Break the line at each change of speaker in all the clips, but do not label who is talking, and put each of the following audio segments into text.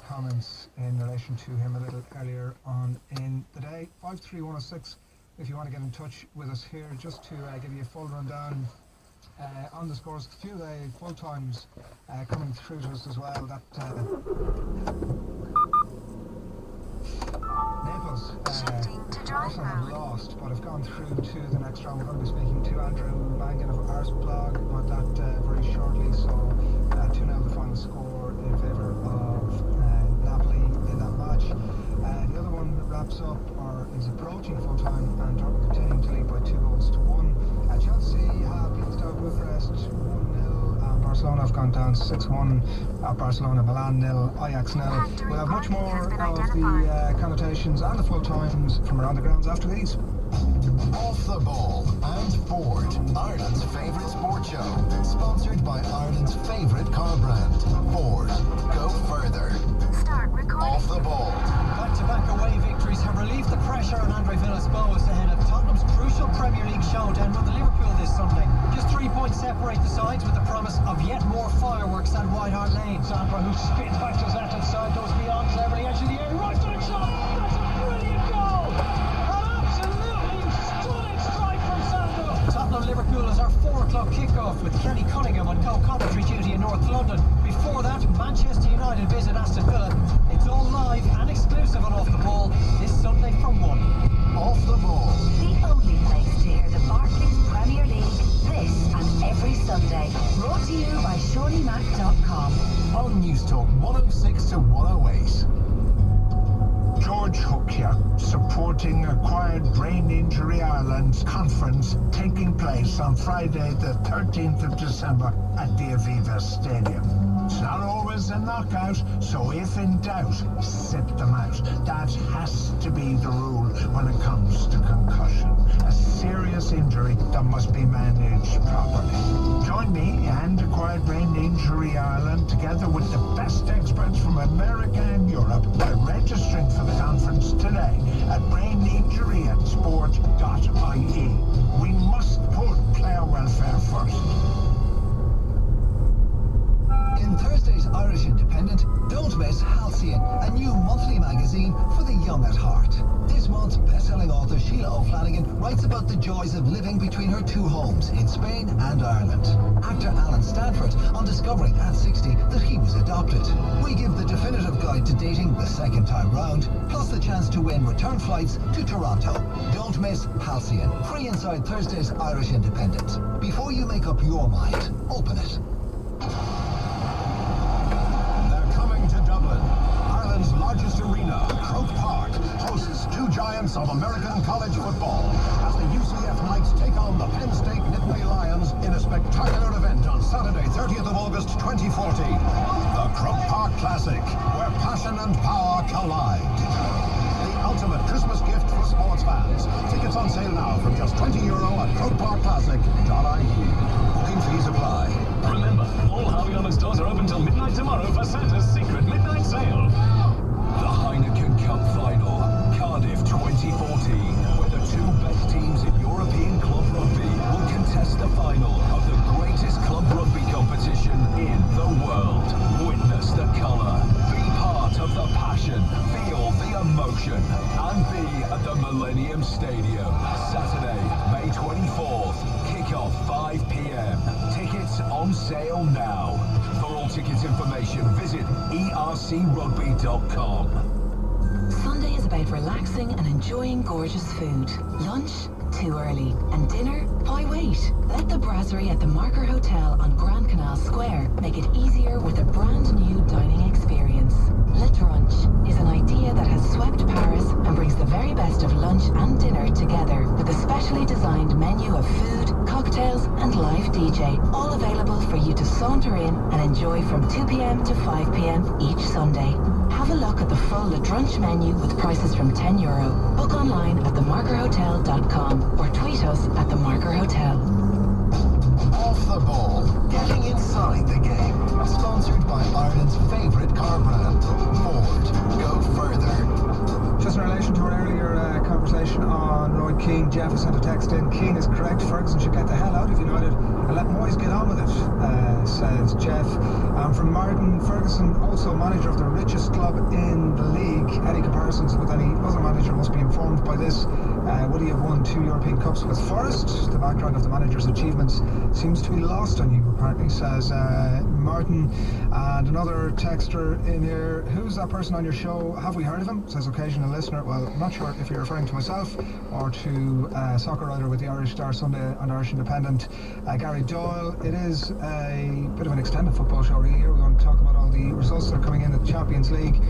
comments in relation to him a little earlier on in the day. 53106 if you want to get in touch with us here, just to give you a full rundown on the scores. A few of the full times coming through to us as well. That Naples Arsenal have lost, but have gone through to the next round. We're going to be speaking to Andrew Mangan of Ars Blog about that very shortly. So 2-0 the final score in favour of Napoli in that match. The other one wraps up, or is approaching full time, and Dortmund continuing to lead by 2-1. Chelsea have beaten Steaua Bucharest 1-0. Barcelona have gone down 6-1 at Barcelona. Milan 0, Ajax 0. We'll have much more of the connotations and the full times from around the grounds after these.
Off the Ball and Ford, Ireland's favourite sport show, sponsored by Ireland's favourite car brand, Ford. Go further.
Start recording.
Off the Ball.
Back-to-back away victories have relieved the pressure on Andre Villas-Boas ahead of Tottenham's crucial Premier League showdown with Liverpool this Sunday. Just 3 points separate the sides, with the promise of yet more fireworks at White Hart Lane. Sandro, who spins back to his left-hand side, goes beyond cleverly, edge of the area, right foot shot. That's a brilliant goal. An absolutely stunning strike from Sandro. Tottenham-Liverpool is our 4 o'clock kickoff, with Kenny Cunningham on co-commentary duty in North London. Before that, Manchester United visit Aston Villa. It's all live and exclusive on Off the Ball this Sunday from 1.
Off the Ball.
The only place to hear the Barclays Premier League this and every Sunday. Brought to you by ShawneeMac.com.
On News Talk 106 to 108.
George Hook here, supporting Acquired Brain Injury Ireland's conference taking place on Friday the 13th of December at the Aviva Stadium. It's not always a knockout, so if in doubt, sit them out. That has to be the rule when it comes to concussion. A serious injury that must be managed properly. Join me and Acquired Brain Injury Ireland, together with the best experts from America and Europe, by registering for the conference today at braininjuryandsport.ie. We must put player welfare first.
In Thursday's Irish Independent, don't miss Halcyon, a new monthly magazine for the young at heart. This month, best-selling author Sheila O'Flanagan writes about the joys of living between her 2 homes in Spain and Ireland. Actor Alan Stanford on discovering at 60 that he was adopted. We give the definitive guide to dating the second time round, plus the chance to win return flights to Toronto. Don't miss Halcyon, free inside Thursday's Irish Independent. Before you make up your mind, open it.
Ireland's largest arena, Croke Park, hosts 2 giants of American college football as the UCF Knights take on the Penn State Nittany Lions in a spectacular event on Saturday, 30th of August 2014. The Croke Park Classic, where passion and power collide. The ultimate Christmas gift for sports fans. Tickets on sale now from just €20 at crokeparkclassic.ie. Booking fees apply.
Remember, all Harvey Norman stores are open till midnight tomorrow for Santa's secret midnight sale. The Heineken Cup Final, Cardiff 2014, where the 2 best teams in European club rugby will contest the final of the greatest club rugby competition in the world. Witness the colour, be part of the passion, feel the emotion, and be at the Millennium Stadium. Saturday, May 24th, kick-off 5 p.m. Tickets on sale now. For all tickets information, visit ercrugby.com.
Sunday is about relaxing and enjoying gorgeous food. Lunch? Too early. And dinner? Why wait? Let the brasserie at the Marker Hotel on Grand Canal Square make it easier with a brand new dining experience. Le Trunch is an idea that has swept Paris and brings the very best of lunch and dinner together with a specially designed menu of food, cocktails and live DJ, all available for you to saunter in and enjoy from 2 p.m. to 5 p.m. each Sunday. Have a look at the full Le Trunch menu with prices from €10. Book online at themarkerhotel.com or tweet us at The Marker Hotel.
Off the Ball, getting inside the game. Sponsored by Ireland's favourite car brand, Ford. Go further.
Just in relation to our earlier conversation on Roy Keane, Jeff has sent a text in. Keane is correct. Ferguson should get the hell out of United. and let Moyes get on with it, says Jeff. And from Martin Ferguson, also manager of the richest club in the league, any comparisons with any other manager must be informed by this. Would he have won 2 European Cups with Forest? The background of the manager's achievements seems to be lost on you, apparently, says Martin. And another texter in here, who's that person on your show? Have we heard of him? Says occasional listener. Well, I'm not sure if you're referring to myself or to soccer writer with the Irish Star Sunday and Irish Independent, Gary Doyle. It is a bit of an extended football show really here. We're going to talk about all the results that are coming in at the Champions League.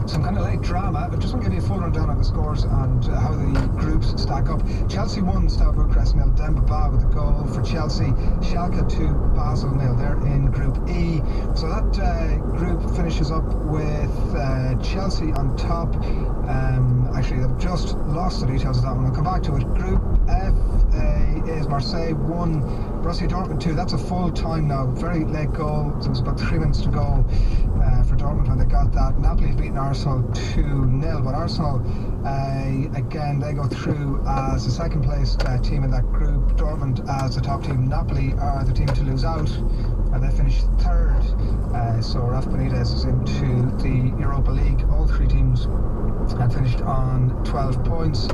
Some kind of late drama. I just want to give you a full rundown on the scores and how the groups stack up. Chelsea 1, Steaua Bucharest 0, Demba Ba with a goal for Chelsea. Schalke 2, Basel 0. They're in Group E. So that group finishes up with Chelsea on top. Actually, they've just lost the details of that one. I'll come back to it. Group F is Marseille 1, Borussia Dortmund 2. That's a full time now. Very late goal. There was about 3 minutes to go for Dortmund when they got that. Napoli have beaten Arsenal 2-0, but Arsenal, again, they go through as the second place team in that group. Dortmund as the top team. Napoli are the team to lose out, and they finished third. So Rafa Benitez is into the Europa League. All 3 teams had finished on 12 points.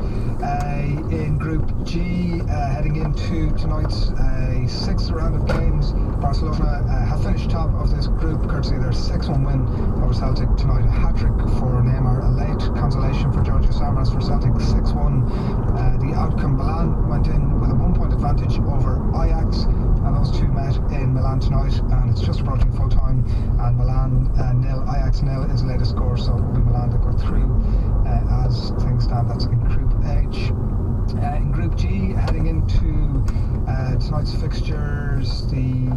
In Group G, heading into tonight's 6th round of games, Barcelona have finished top of this group courtesy of their 6-1 win over Celtic tonight. A hat-trick for Neymar, a late consolation for Giorgio Samaras for Celtic, 6-1. The outcome, Milan went in with a 1-point advantage over Ajax, and those two met in Milan tonight, and it's just approaching full time, and Milan 0, Ajax 0 is the latest score, so it will be Milan that go through as things stand. That's in Group H. In Group G, heading into tonight's fixtures, the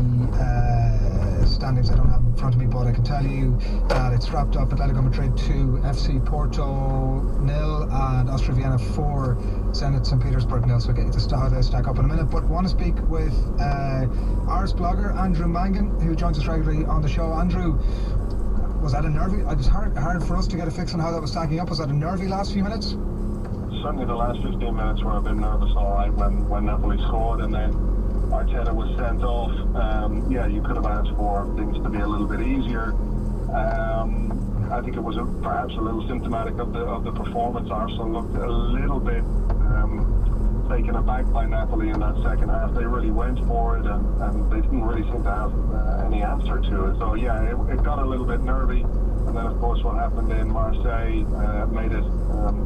standings I don't have in front of me, but I can tell you that it's wrapped up. Atletico Madrid 2, FC Porto 0, and Austria Vienna 4, Zenit St. Petersburg 0. So we'll get you to how they stack up in a minute, but I want to speak with Irish blogger Andrew Mangan, who joins us regularly on the show. Andrew, was that a nervy? It was hard for us to get a fix on how that was stacking up. Was that a nervy last few minutes?
Certainly the last 15 minutes were a bit nervous, all right, when Napoli scored and then Arteta was sent off. Yeah, you could have asked for things to be a little bit easier. I think it was perhaps a little symptomatic of the performance. Arsenal looked a little bit taken aback by Napoli in that second half. They really went for it, and they didn't really seem to have any answer to it. So yeah, it got a little bit nervy. And then, of course, what happened in Marseille made it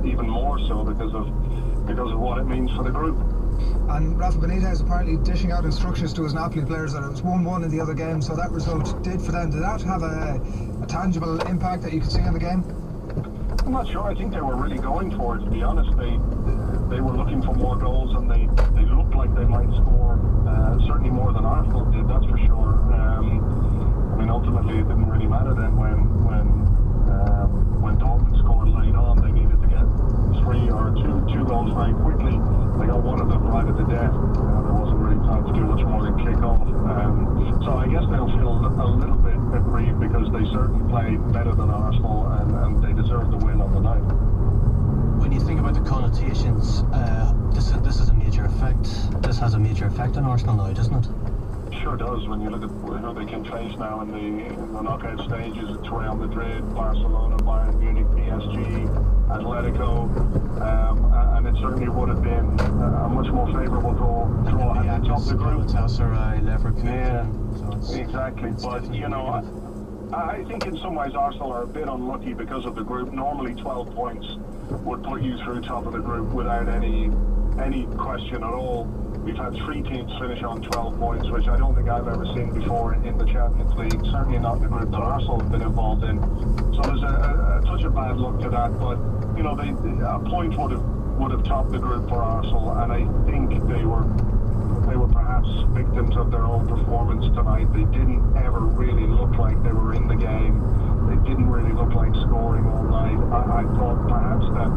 even more so because of what it means for the group.
And Rafa Benitez apparently dishing out instructions to his Napoli players that it was 1-1 in the other game, so that result did for them. Did that have a tangible impact that you could see on the game?
I'm not sure. I think they were really going for it, to be honest. They were looking for more goals, and they looked like they might score certainly more than Arsenal did, that's for sure. I mean, ultimately it didn't really matter then when Dortmund scored late on. They needed to get 3 or 2 goals very quickly. They got one of them right at the death. There wasn't really time to do much more than kick off. So I guess they'll feel a little bit aggrieved because they certainly played better than Arsenal, and they deserved the win on the night.
When you think about the connotations, this is a major effect. This has a major effect on Arsenal now, doesn't it?
Sure does. When you look at who they can face now in the knockout stages, it's Real Madrid, Barcelona, Bayern Munich, PSG, Atletico, and it certainly would have been a much more favourable draw had they topped the group. Yeah, exactly. But you know, I think in some ways Arsenal are a bit unlucky because of the group. Normally 12 points would put you through top of the group without any question at all. We've had 3 teams finish on 12 points, which I don't think I've ever seen before in the Champions League, certainly not the group that Arsenal have been involved in. So there's a touch of bad luck to that, but you know, a point would have topped the group for Arsenal, and I think they were perhaps victims of their own performance tonight. They didn't ever really look like they were in the game. They didn't really look like scoring all night. I thought perhaps that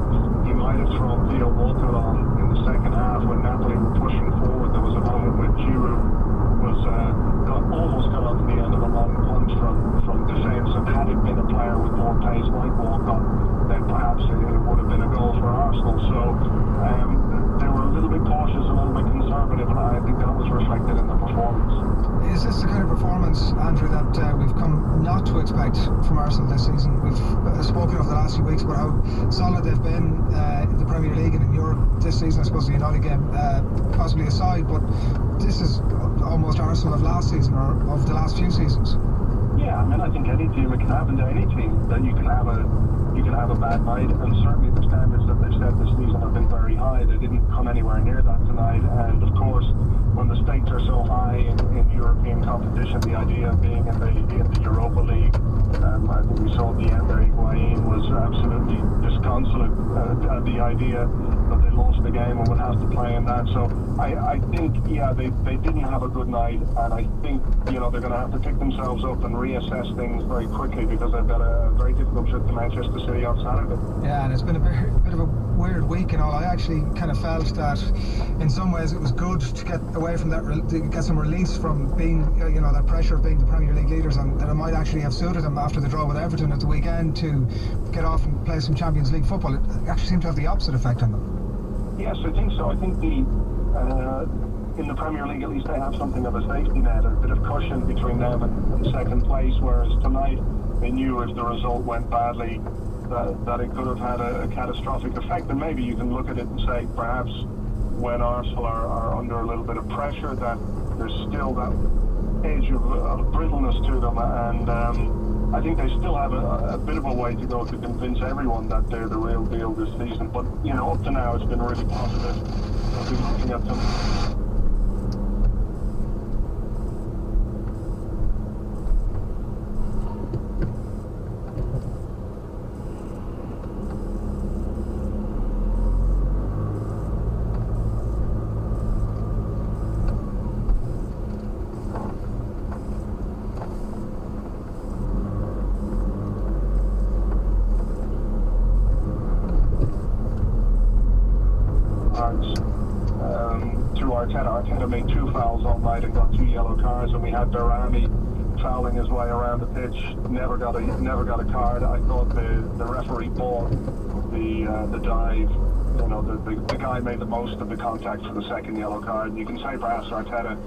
he might have thrown Theo Walcott on in the second half when Napoli were pushing forward. There was a moment when Giroud was almost got onto the end of a long punch from defence, and had it been a player with more pace like Walcott, then perhaps it would have been a goal for Arsenal. So they were a little bit cautious, a little bit conservative, and I think that was reflected
Is this the kind of performance, Andrew, that we've come not to expect from Arsenal this season? We've spoken over the last few weeks about how solid they've been in the Premier League and in Europe this season. I suppose the United game possibly aside, but this is almost Arsenal of last season, or of the last few seasons.
Yeah, I mean, I think any team, it can happen to any team, that you can have a bad night, and certainly the standards that they've set this season have been very high. They didn't come anywhere near that tonight, and of course, when the stakes are so high in European competition, the idea of being in the Europa League, I think we saw at the end there, Higuain was absolutely disconsolate at the idea that they lost the game and would have to play in that. So I think, yeah, they didn't have a good night, and I think, you know, they're going to have to pick themselves up and reassess things very quickly, because they've got a very difficult trip to Manchester City on Saturday.
Yeah, and it's been a bit of a weird week and all. I actually kind of felt that in some ways it was good to get away from that, to get some release from being, you know, that pressure of being the Premier League leaders, and that it might actually have suited them after the draw with Everton at the weekend to get off and play some Champions League football. It actually seemed to have the opposite effect on them.
Yes, I think so. I think in the Premier League, at least, they have something of a safety net, a bit of cushion between them and second place, whereas tonight they knew if the result went badly that it could have had a catastrophic effect. And maybe you can look at it and say, perhaps when Arsenal are under a little bit of pressure, that there's still that edge of brittleness to them, and I think they still have a bit of a way to go to convince everyone that they're the real deal this season. But, you know, up to now it's been really positive. I've been looking at them. Arteta made 2 fouls all night and got 2 yellow cards, and we had Berami fouling his way around the pitch, never got a card. I thought the referee bought the dive. You know, the guy made the most of the contact for the second yellow card. You can say perhaps Arteta,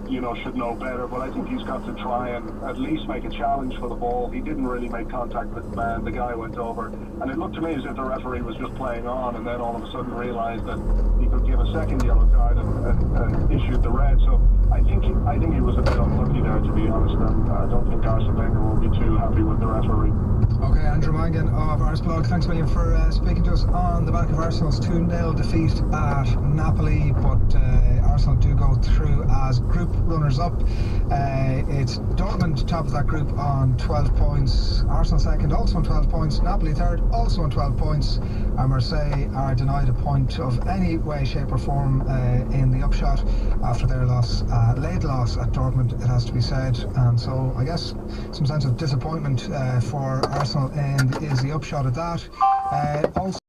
you know, should know better, but I think he's got to try and at least make a challenge for the ball. He didn't really make contact with the man. The guy went over, and it looked to me as if the referee was just playing on, and then all of a sudden realised that he could give a second yellow card and issued the red. So I think he was a bit unlucky there, to be honest, and I don't think Arsene Wenger will be too happy with the referee.
Okay, Andrew Mangan of Arsblog, thanks million for speaking to us on the back of Arsenal's 2-0 defeat at Napoli, but Arsenal do go through as group runners-up. It's Dortmund top of that group on 12 points, Arsenal second also on 12 points, Napoli third also on 12 points, and Marseille are denied a point of any way, shape or form in the upshot after their late loss at Dortmund, it has to be said. And so I guess some sense of disappointment for Arsenal is the upshot of that. Also